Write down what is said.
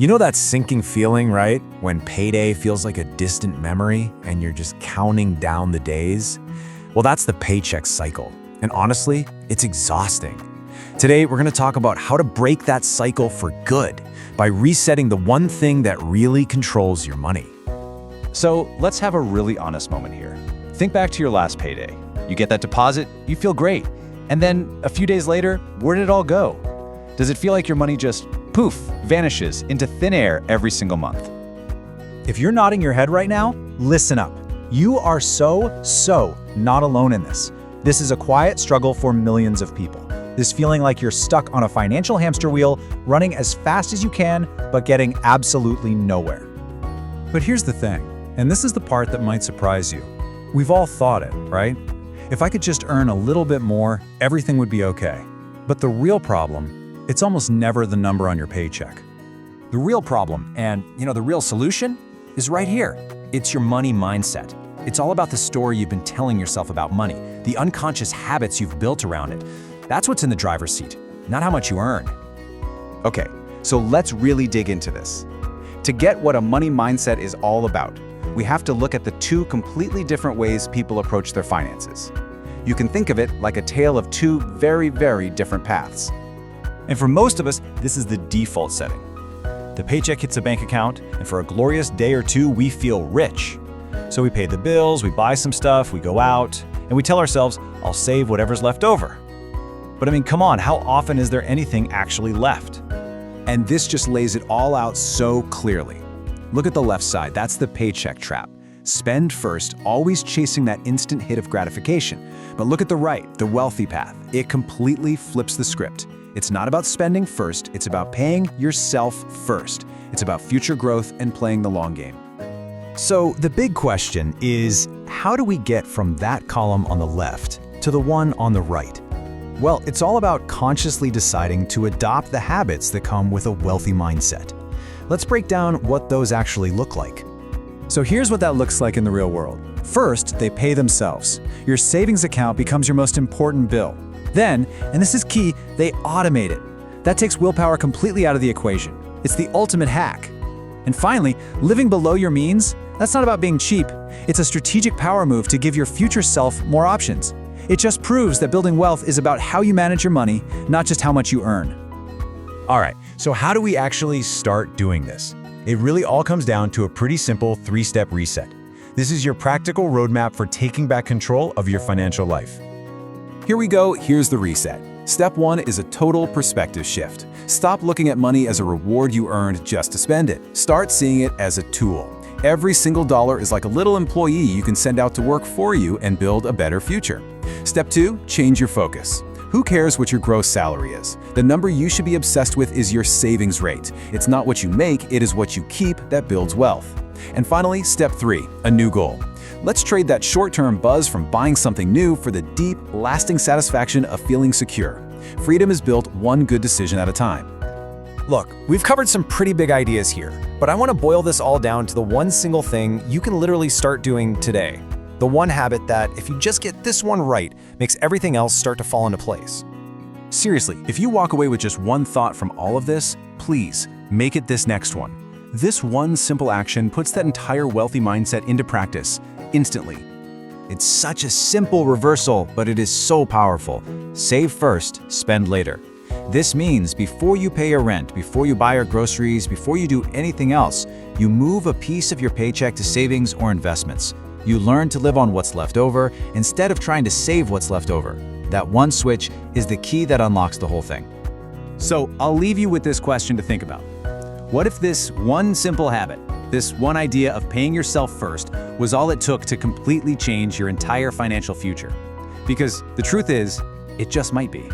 You know that sinking feeling, right? When payday feels like a distant memory and you're just counting down the days? Well, that's the paycheck cycle. And honestly, it's exhausting. Today, we're gonna talk about how to break that cycle for good by resetting the one thing that really controls your money. So let's have a really honest moment here. Think back to your last payday. You get that deposit, you feel great. And then a few days later, where did it all go? Does it feel like your money just poof, vanishes into thin air every single month? If you're nodding your head right now, listen up. You are so not alone in this. This is a quiet struggle for millions of people. This feeling like you're stuck on a financial hamster wheel, running as fast as you can, but getting absolutely nowhere. But here's the thing, and this is the part that might surprise you. We've all thought it, right? If I could just earn a little bit more, everything would be okay. But the real problem, it's almost never the number on your paycheck. The real problem, and the real solution, is right here. It's your money mindset. It's all about the story you've been telling yourself about money, the unconscious habits you've built around it. That's what's in the driver's seat, not how much you earn. Okay, so let's really dig into this. To get what a money mindset is all about, we have to look at the two completely different ways people approach their finances. You can think of it like a tale of two very different paths. And for most of us, this is the default setting. The paycheck hits a bank account, and for a glorious day or two, we feel rich. So we pay the bills, we buy some stuff, we go out, and we tell ourselves, I'll save whatever's left over. But I mean, come on, how often is there anything actually left? And this just lays it all out so clearly. Look at the left side, that's the paycheck trap. Spend first, always chasing that instant hit of gratification. But look at the right, the wealthy path. It completely flips the script. It's not about spending first, it's about paying yourself first. It's about future growth and playing the long game. So the big question is, how do we get from that column on the left to the one on the right? Well, it's all about consciously deciding to adopt the habits that come with a wealthy mindset. Let's break down what those actually look like. So here's what that looks like in the real world. First, they pay themselves. Your savings account becomes your most important bill. Then, and this is key, they automate it. That takes willpower completely out of the equation. It's the ultimate hack. And finally, living below your means, that's not about being cheap. It's a strategic power move to give your future self more options. It just proves that building wealth is about how you manage your money, not just how much you earn. All right, so how do we actually start doing this? It really all comes down to a pretty simple 3-step reset. This is your practical roadmap for taking back control of your financial life. Here we go, here's the reset. Step 1 is a total perspective shift. Stop looking at money as a reward you earned just to spend it. Start seeing it as a tool. Every single dollar is like a little employee you can send out to work for you and build a better future. Step 2, change your focus. Who cares what your gross salary is? The number you should be obsessed with is your savings rate. It's not what you make, it is what you keep that builds wealth. And finally, step 3, a new goal. Let's trade that short-term buzz from buying something new for the deep, lasting satisfaction of feeling secure. Freedom is built one good decision at a time. Look, we've covered some pretty big ideas here, but I want to boil this all down to the one single thing you can literally start doing today. The one habit that, if you just get this one right, makes everything else start to fall into place. Seriously, if you walk away with just one thought from all of this, please make it this next one. This one simple action puts that entire wealthy mindset into practice instantly. It's such a simple reversal, but it is so powerful. Save first, spend later. This means before you pay your rent, before you buy your groceries, before you do anything else, you move a piece of your paycheck to savings or investments. You learn to live on what's left over instead of trying to save what's left over. That one switch is the key that unlocks the whole thing. So I'll leave you with this question to think about. What if this one simple habit, this one idea of paying yourself first, was all it took to completely change your entire financial future? Because the truth is, it just might be.